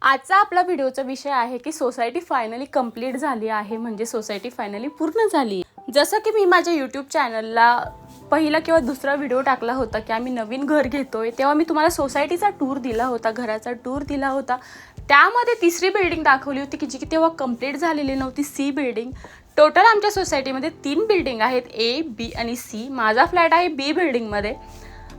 आजचा आपला व्हिडिओचा विषय आहे की सोसायटी फायनली कंप्लीट झाली आहे, म्हणजे सोसायटी फायनली पूर्ण झाली। जसं की मी माझ्या यूट्यूब चॅनलला पहिला किंवा दुसरा व्हिडिओ टाकला होता की आम्ही नवीन घर घेतोय, तेव्हा मी तुम्हाला सोसायटीचा टूर दिला होता, घराचा टूर दिला होता। त्यामध्ये तिसरी बिल्डिंग दाखवली होती की जी की तेव्हा कंप्लीट झालेली नव्हती, सी बिल्डिंग। टोटल आमच्या सोसायटीमध्ये 3 बिल्डिंग आहेत, ए, बी आणि सी। माझा फ्लॅट आहे बी बिल्डिंगमध्ये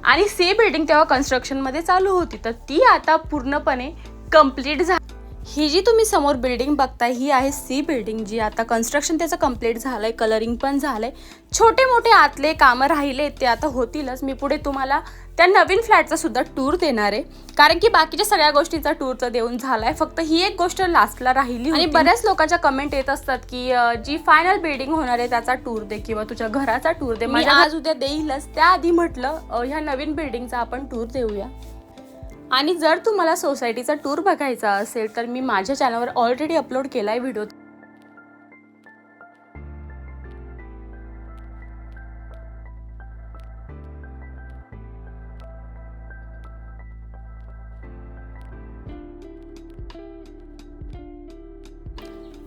आणि सी बिल्डिंग तेव्हा कन्स्ट्रक्शनमध्ये चालू होती, तर ती आता पूर्णपणे कंप्लीट झाली। ही जी तुम्ही समोर बिल्डिंग बघताय ही आहे सी बिल्डिंग, जी आता कन्स्ट्रक्शन त्याचं कंप्लीट झालंय, कलरिंग पण झालंय। छोटे मोठे आतले कामं राहिले ते आता होतीलच। मी पुढे तुम्हाला त्या नवीन फ्लॅटचा सुद्धा टूर देणार आहे, कारण की बाकीच्या सगळ्या गोष्टीचा टूर तर देऊन झालाय, फक्त ही एक गोष्ट लास्टला राहिली। आणि बऱ्याच लोकांच्या कमेंट येत असतात की जी फायनल बिल्डिंग होणार आहे त्याचा टूर दे किंवा तुझ्या घराचा टूर दे। मी आज उद्या देईलच, त्याआधी म्हटलं ह्या नवीन बिल्डिंगचा आपण टूर देऊया। आणि जर तुम्हाला सोसायटीचा टूर बघायचा असेल तर मी माझ्या चॅनलवर ऑलरेडी अपलोड केलाय व्हिडिओ।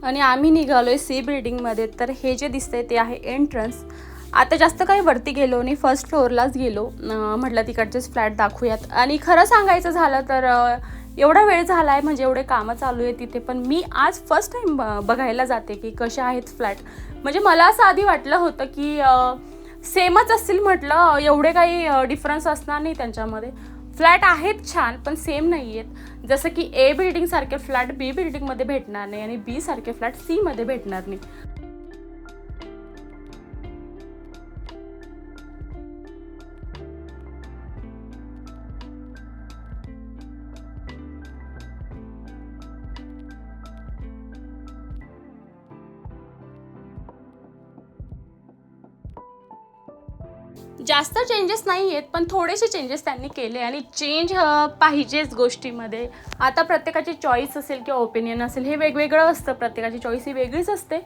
आणि आम्ही निघालोय सी बिल्डिंगमध्ये। तर हे जे दिसतंय ते आहे एंट्रन्स। आता जास्त काही वरती गेलो नाही, फर्स्ट फ्लोअरलाच गेलो, म्हटलं तिकडचेच फ्लॅट दाखवूयात। आणि खरं सांगायचं झालं तर एवढा वेळ झाला आहे, म्हणजे एवढे कामं चालू आहे तिथे, पण मी आज फर्स्ट टाईम बघायला जाते की कसे आहेत फ्लॅट। म्हणजे मला असं आधी वाटलं होतं की सेमच असतील, म्हटलं एवढे काही डिफरन्स असणार नाही त्यांच्यामध्ये। फ्लॅट आहेत छान, पण सेम नाही आहेत। जसं की ए बिल्डिंग सारखे फ्लॅट बी बिल्डिंगमध्ये भेटणार नाही आणि बी सारखे फ्लॅट सी मध्ये भेटणार नाही। जास्त चेंजेस नाही आहेत, पण थोडेसे चेंजेस त्यांनी केले आणि चेंज पाहिजेच गोष्टीमध्ये। आता प्रत्येकाची चॉईस असेल किंवा ओपिनियन असेल, हे वेगवेगळं असतं, प्रत्येकाची चॉईस ही वेगळीच असते।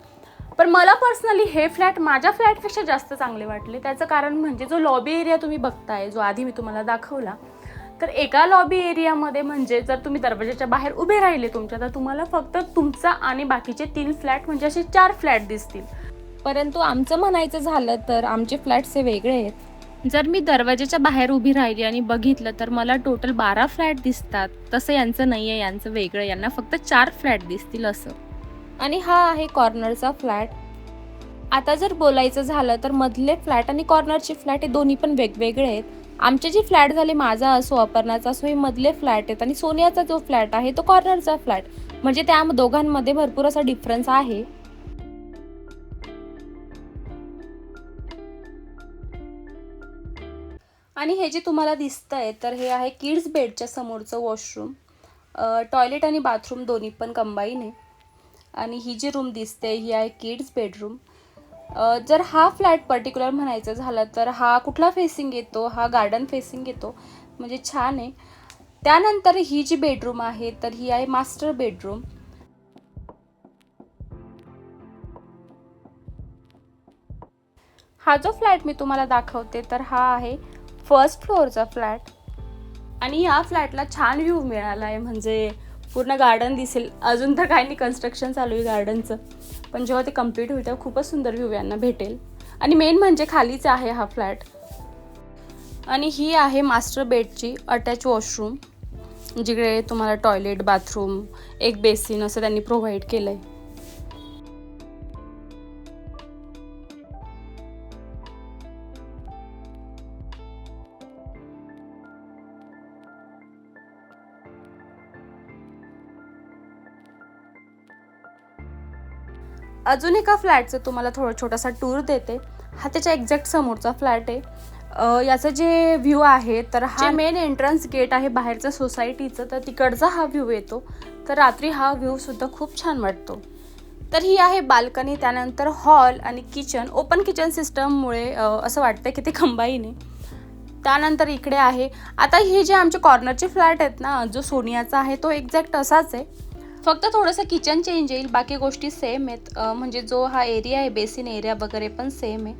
पण मला पर्सनली हे फ्लॅट माझ्या फ्लॅटपेक्षा जास्त चांगले वाटले। त्याचं कारण म्हणजे जो लॉबी एरिया तुम्ही बघताय, जो आधी मी तुम्हाला दाखवला, तर एका लॉबी एरियामध्ये म्हणजे जर तुम्ही दरवाजाच्या बाहेर उभे राहिले तुमच्या, तर तुम्हाला फक्त तुमचा आणि बाकीचे 3 फ्लॅट म्हणजे असे 4 फ्लॅट दिसतील। परंतु आमचं म्हणायचं झालं तर आमचे फ्लॅट्स हे वेगळे आहेत। जर मी दरवाजाच्या बाहेर उभी राहिली आणि बघितलं तर मला टोटल 12 फ्लॅट दिसतात। तसं यांचं नाही आहे, यांचं वेगळं, यांना फक्त 4 फ्लॅट दिसतील असं। आणि हा आहे कॉर्नरचा फ्लॅट। आता जर बोलायचं झालं तर मधले फ्लॅट आणि कॉर्नरचे फ्लॅट हे दोन्ही पण वेगवेगळे आहेत। आमचे जे फ्लॅट झाले, माझा असो अपर्णाचा असो, हे मधले फ्लॅट आहेत आणि सोनियाचा जो फ्लॅट आहे तो कॉर्नरचा फ्लॅट, म्हणजे त्या दोघांमध्ये भरपूर असा डिफरन्स आहे। आणि हे जे तुम्हाला दिसतंय तर हे आहे किड्स बेडच्या समोरचं वॉशरूम। टॉयलेट आणि बाथरूम दोन्ही पण कंबाईन आहे। आणि ही जी रूम दिसते ही आहे किड्स बेडरूम। जर हा फ्लॅट पर्टिक्युलर म्हणायचं झालं तर हा कुठला फेसिंग येतो, हा गार्डन फेसिंग येतो, म्हणजे छान आहे। त्यानंतर ही जी बेडरूम आहे तर ही आहे मास्टर बेडरूम। हा जो फ्लॅट मी तुम्हाला दाखवते तर हा आहे फर्स्ट फ्लोअरचा फ्लॅट। आणि या फ्लॅटला छान व्ह्यू मिळाला आहे, म्हणजे पूर्ण गार्डन दिसेल। अजून तर काही नाही, कन्स्ट्रक्शन चालू आहे गार्डनचं, पण जेव्हा ते कंप्लीट होईल तेव्हा खूपच सुंदर व्ह्यू यांना भेटेल। आणि मेन म्हणजे खालीच आहे हा फ्लॅट। आणि ही आहे मास्टर बेडची अटॅच वॉशरूम, जिकडे तुम्हाला टॉयलेट, बाथरूम, एक बेसिन असं त्यांनी प्रोव्हाइड केलं आहे। अजून एका फ्लॅटचं तुम्हाला थोडा छोटासा टूर देते। हा त्याच्या एक्झॅक्ट समोरचा फ्लॅट आहे। याचं जे व्ह्यू आहे तर हा मेन एंट्रन्स गेट आहे बाहेरचं सोसायटीचं, तर तिकडचा हा व्ह्यू येतो। तर रात्री हा व्ह्यू सुद्धा खूप छान वाटतो। तर ही आहे बाल्कनी, त्यानंतर हॉल आणि किचन। ओपन किचन सिस्टममुळे असं वाटतं की ते कंबाईन आहे। त्यानंतर इकडे आहे, आता हे जे आमचे कॉर्नरचे फ्लॅट आहेत ना, जो सोनियाचा आहे तो एक्झॅक्ट असाच आहे, फक्त थोडंसं किचन चेंज येईल, बाकी गोष्टी सेम आहेत। म्हणजे जो हा एरिया आहे बेसिन एरिया वगैरे पण सेम आहे,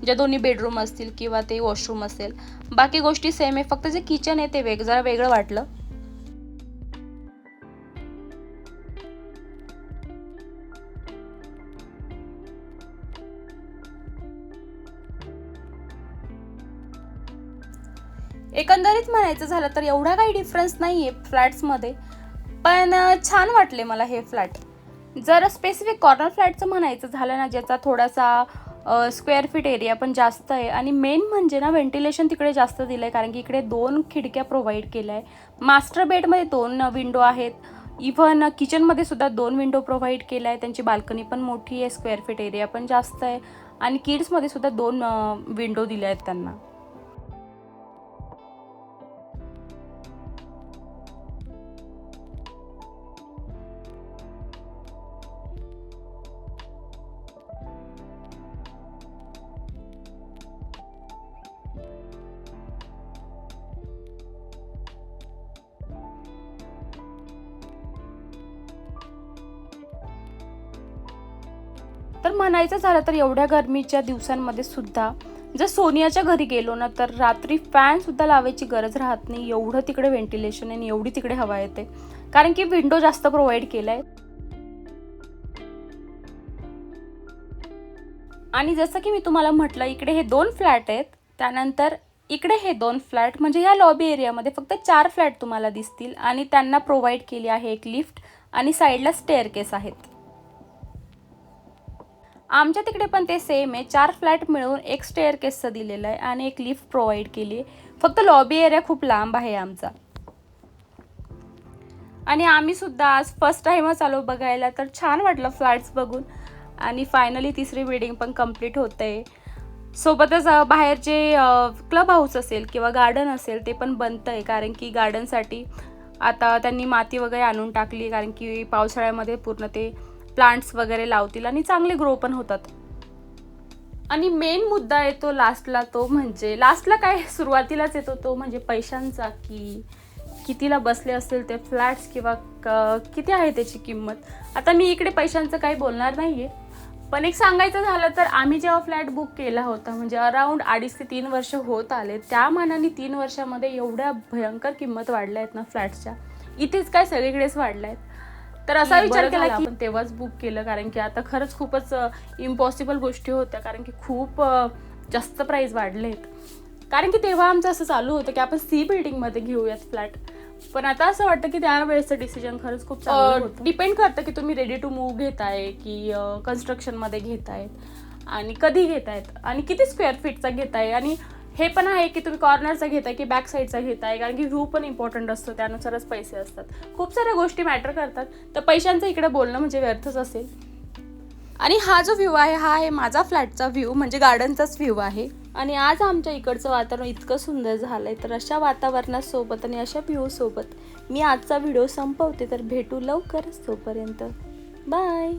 ज्या दोन्ही बेडरूम असतील किंवा ते वॉशरूम असेल, बाकी गोष्टी सेम आहे, फक्त जे किचन आहे ते जरा वेगळं वाटलं। एकंदरीत म्हणायचं झालं तर एवढा काही डिफरन्स नाही आहे फ्लॅट्समध्ये, पण छान वाटले मला हे फ्लॅट. जर स्पेसिफिक कॉर्नर फ्लॅटचं म्हणायचं झालं ना, ज्याचा थोडासा स्क्वेअर फीट एरिया पण जास्त आहे आणि मेन म्हणजे ना व्हेंटिलेशन तिकडे जास्त दिलं आहे, कारण की इकडे 2 खिडक्या प्रोव्हाइड केल्या आहे. मास्टर बेडमध्ये 2 विंडो आहेत. इव्हन किचनमध्ये सुद्धा 2 विंडो प्रोव्हाइड केल्या आहे. त्यांची बाल्कनी पण मोठी आहे, स्क्वेअर फीट एरिया पण जास्त आहे आणि किड्समध्ये सुद्धा 2 विंडो दिल्या आहेत त्यांना. तर म्हणायचं झालं तर एवढ्या गरमीच्या दिवसांमध्ये सुद्धा जर सोनियाच्या घरी गेलो ना, तर रात्री फॅनसुद्धा लावायची गरज राहत नाही. एवढं तिकडे व्हेंटिलेशन आणि एवढी तिकडे हवा येते, कारण की विंडो जास्त प्रोव्हाइड केला आहे. आणि जसं की मी तुम्हाला म्हटलं, इकडे हे 2 फ्लॅट आहेत. त्यानंतर इकडे हे 2 फ्लॅट, म्हणजे ह्या लॉबी एरियामध्ये फक्त 4 फ्लॅट तुम्हाला दिसतील आणि त्यांना प्रोव्हाइड केली आहे एक लिफ्ट आणि साईडला स्टेअरकेस आहेत. आमच्या तिकडे पण ते सेम आहे. 4 फ्लॅट मिळून एक स्टेअरकेसचं दिलेलं आहे आणि एक लिफ्ट प्रोव्हाइड केली आहे. फक्त लॉबी एरिया खूप लांब आहे आमचा. आणि आम्ही सुद्धा आज फर्स्ट टाईमच आलो बघायला, तर छान वाटलं फ्लॅट्स बघून. आणि फायनली 3री बिल्डिंग पण कंप्लीट होते. सोबतच बाहेर जे क्लब हाऊस असेल किंवा गार्डन असेल ते पण बनतं आहे, कारण की गार्डनसाठी आता त्यांनी माती वगैरे आणून टाकली, कारण की पावसाळ्यामध्ये पूर्ण ते प्लांट्स वगैरे लावतील आणि चांगले ग्रो पण होतात. आणि मेन मुद्दा येतो लास्टला, तो म्हणजे लास्टला काय सुरुवातीलाच येतो तो म्हणजे पैशांचा, की कितीला बसले असेल ते फ्लॅट्स किंवा किती आहे त्याची किंमत. आता मी इकडे पैशांचं काही बोलणार नाही आहे, पण एक सांगायचं झालं तर आम्ही जेव्हा फ्लॅट बुक केला होता म्हणजे अराऊंड 2.5 ते 3 वर्ष होत आले, त्या मानाने 3 वर्षामध्ये एवढ्या भयंकर किंमत वाढल्या आहेत ना फ्लॅट्सच्या, इथेच काय सगळीकडेच वाढल्या आहेत. तर असा विचार केला की आपण तेव्हाच बुक केलं, कारण की आता खरंच खूपच इम्पॉसिबल गोष्टी होत्या, कारण की खूप जास्त प्राईस वाढले आहेत. कारण की तेव्हा आमचं असं चालू होतं की आपण सी बिल्डिंगमध्ये घेऊयात फ्लॅट, पण आता असं वाटतं की त्यावेळेसचं डिसिजन खरंच खूप चांगलं होतं. डिपेंड करतं की तुम्ही रेडी टू मूव्ह घेताय की कन्स्ट्रक्शनमध्ये घेतायत आणि कधी घेतायत आणि किती स्क्वेअर फीटचा घेताय, आणि हे पण आहे की तुम्ही कॉर्नरचा घेताय की बॅक साईडचा घेताय, कारण की व्ह्यू पण इम्पॉर्टंट असतो, त्यानुसारच पैसे असतात. खूप साऱ्या गोष्टी मॅटर करतात. तर पैशांचं इकडे बोलणं म्हणजे व्यर्थच असेल. आणि हा जो व्ह्यू आहे हा आहे माझा फ्लॅटचा व्ह्यू, म्हणजे गार्डनचाच व्ह्यू आहे. आणि आज आमच्या इकडचं वातावरण इतकं सुंदर झालं आहे, तर अशा वातावरणासोबत आणि अशा व्ह्यूसोबत मी आजचा व्हिडिओ संपवते. तर भेटू लवकरच, तोपर्यंत बाय.